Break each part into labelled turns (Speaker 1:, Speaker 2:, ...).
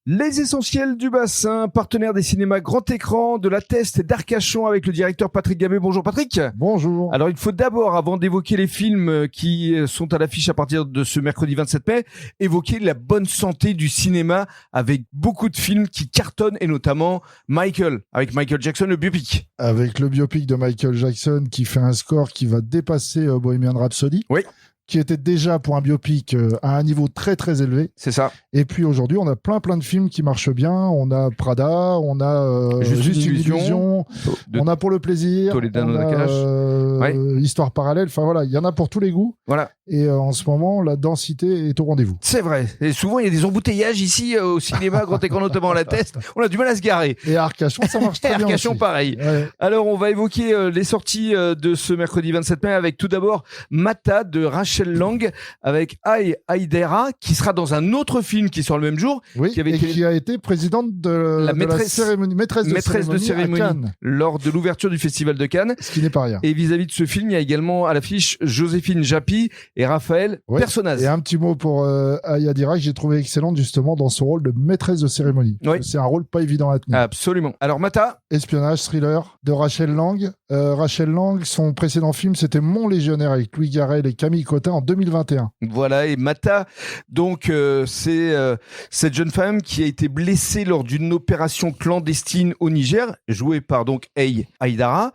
Speaker 1: Les essentiels du bassin, partenaire des cinémas grand écran, de la Teste et d'Arcachon avec le directeur Patrick Gabé. Bonjour Patrick.
Speaker 2: Bonjour.
Speaker 1: Alors il faut d'abord, avant d'évoquer les films qui sont à l'affiche à partir de ce mercredi 27 mai, évoquer la bonne santé du cinéma avec beaucoup de films qui cartonnent et notamment Michael, avec Michael Jackson, le biopic.
Speaker 2: Avec le biopic de Michael Jackson qui fait un score qui va dépasser Bohemian Rhapsody.
Speaker 1: Oui.
Speaker 2: Qui était déjà pour un biopic à un niveau très très élevé.
Speaker 1: C'est ça.
Speaker 2: Et puis aujourd'hui, on a plein de films qui marchent bien. On a Prada, on a Juste une illusion, on a Pour le plaisir,
Speaker 1: Toledano
Speaker 2: on a Histoire parallèle. Enfin voilà, il y en a pour tous les goûts.
Speaker 1: Voilà.
Speaker 2: Et en ce moment, la densité est au rendez-vous.
Speaker 1: C'est vrai. Et souvent, il y a des embouteillages ici au cinéma, grand écran, notamment à la Teste. On a du mal à se garer.
Speaker 2: Et à Arcachon, ça marche très bien.
Speaker 1: Arcachon,
Speaker 2: aussi.
Speaker 1: pareil.
Speaker 2: Ouais.
Speaker 1: Alors, on va évoquer les sorties de ce mercredi 27 mai avec tout d'abord Mata de Rachel Lang avec Aïdera qui sera dans un autre film qui sort le même jour.
Speaker 2: Oui, qui a été présidente de la cérémonie, maîtresse de cérémonie à Cannes.
Speaker 1: Lors de l'ouverture du Festival de Cannes.
Speaker 2: Ce qui n'est pas rien.
Speaker 1: Et vis-à-vis de ce film, il y a également à l'affiche Joséphine Japy et Raphaël Personnaz.
Speaker 2: Et un petit mot pour Aïdera que j'ai trouvé excellente justement dans son rôle de maîtresse de cérémonie.
Speaker 1: Oui.
Speaker 2: C'est un rôle pas évident à tenir.
Speaker 1: Absolument. Alors Mata.
Speaker 2: Espionnage, thriller de Rachel Lang. Rachel Lang, son précédent film, c'était Mon Légionnaire avec Louis Garrel et Camille Cotin en 2021.
Speaker 1: Voilà, et Mata, donc c'est cette jeune femme qui a été blessée lors d'une opération clandestine au Niger, jouée par donc Aïdara.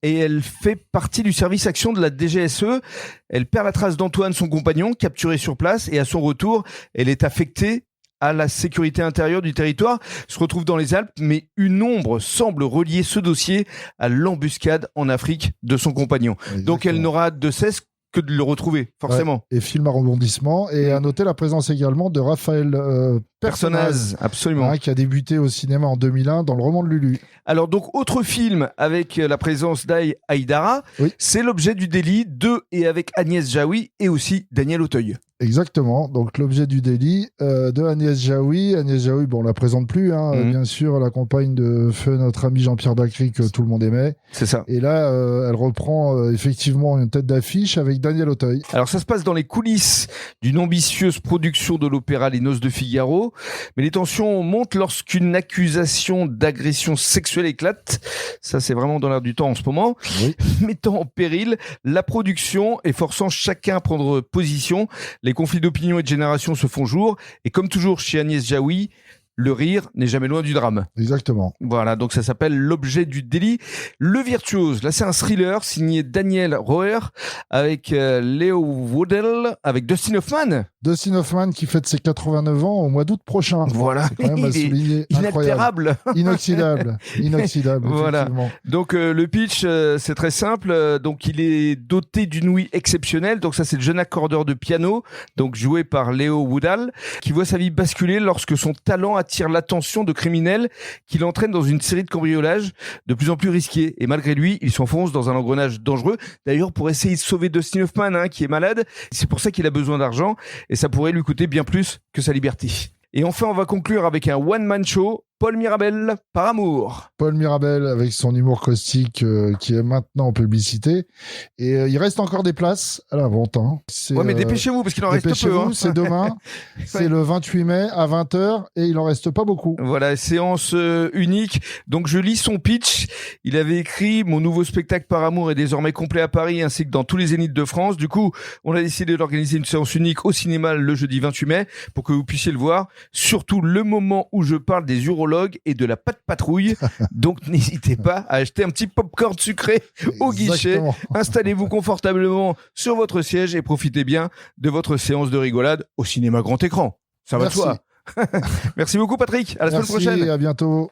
Speaker 1: Et elle fait partie du service action de la DGSE. Elle perd la trace d'Antoine, son compagnon, capturé sur place, et à son retour, elle est affectée à la sécurité intérieure du territoire, se retrouve dans les Alpes, mais une ombre semble relier ce dossier à l'embuscade en Afrique de son compagnon. Exactement. Donc elle n'aura de cesse que de le retrouver, forcément.
Speaker 2: Ouais, et film à rebondissement. Et à noter la présence également de Raphaël Personnaz,
Speaker 1: absolument.
Speaker 2: Qui a débuté au cinéma en 2001 dans Le Roman de Lulu.
Speaker 1: Alors donc, autre film avec la présence d'Aïdara, c'est L'objet du délit et avec Agnès Jaoui et aussi Daniel Auteuil.
Speaker 2: Exactement, donc L'objet du délit de Agnès Jaoui. Agnès Jaoui, bon, on la présente plus, bien sûr, la compagne de feu notre ami Jean-Pierre Bacry que tout le monde aimait.
Speaker 1: C'est ça.
Speaker 2: Et là, elle reprend effectivement une tête d'affiche avec Daniel Auteuil.
Speaker 1: Alors ça se passe dans les coulisses d'une ambitieuse production de l'opéra Les Noces de Figaro, mais les tensions montent lorsqu'une accusation d'agression sexuelle éclate. Ça, c'est vraiment dans l'air du temps en ce moment, mettant en péril la production et forçant chacun à prendre position. Les conflits d'opinion et de génération se font jour, et comme toujours chez Agnès Jaoui, le rire n'est jamais loin du drame.
Speaker 2: Exactement.
Speaker 1: Voilà, donc ça s'appelle L'objet du délit. Le virtuose, là c'est un thriller signé Daniel Roher avec Léo Woodell, avec Dustin Hoffman.
Speaker 2: Dustin Hoffman qui fête ses 89 ans au mois d'août prochain.
Speaker 1: Voilà,
Speaker 2: c'est quand même à souligner.
Speaker 1: Inaltérable.
Speaker 2: Inoxydable.
Speaker 1: Voilà. Donc le pitch, c'est très simple. Donc il est doté d'une ouïe exceptionnelle. Donc ça c'est le jeune accordeur de piano, donc joué par Léo Woodall, qui voit sa vie basculer lorsque son talent attire l'attention de criminels qui l'entraînent dans une série de cambriolages de plus en plus risqués. Et malgré lui, il s'enfonce dans un engrenage dangereux. D'ailleurs, pour essayer de sauver Dustin Hoffman, qui est malade, c'est pour ça qu'il a besoin d'argent et ça pourrait lui coûter bien plus que sa liberté. Et enfin, on va conclure avec un one-man show. Paul Mirabel, Par amour.
Speaker 2: Paul Mirabel avec son humour caustique qui est maintenant en publicité. Et il reste encore des places à la vente.
Speaker 1: Mais dépêchez-vous parce qu'il en reste peu.
Speaker 2: C'est demain. C'est le 28 mai à 20h et il en reste pas beaucoup.
Speaker 1: Voilà, séance unique. Donc je lis son pitch. Il avait écrit « Mon nouveau spectacle Par amour est désormais complet à Paris ainsi que dans tous les zéniths de France. Du coup, on a décidé d'organiser une séance unique au cinéma le jeudi 28 mai pour que vous puissiez le voir. Surtout le moment où je parle des urologues et de la pâte patrouille. Donc n'hésitez pas à acheter un petit popcorn sucré au guichet. Installez-vous confortablement sur votre siège et profitez bien de votre séance de rigolade au cinéma grand écran. Ça va de soi. Merci beaucoup Patrick. À la semaine prochaine.
Speaker 2: À bientôt.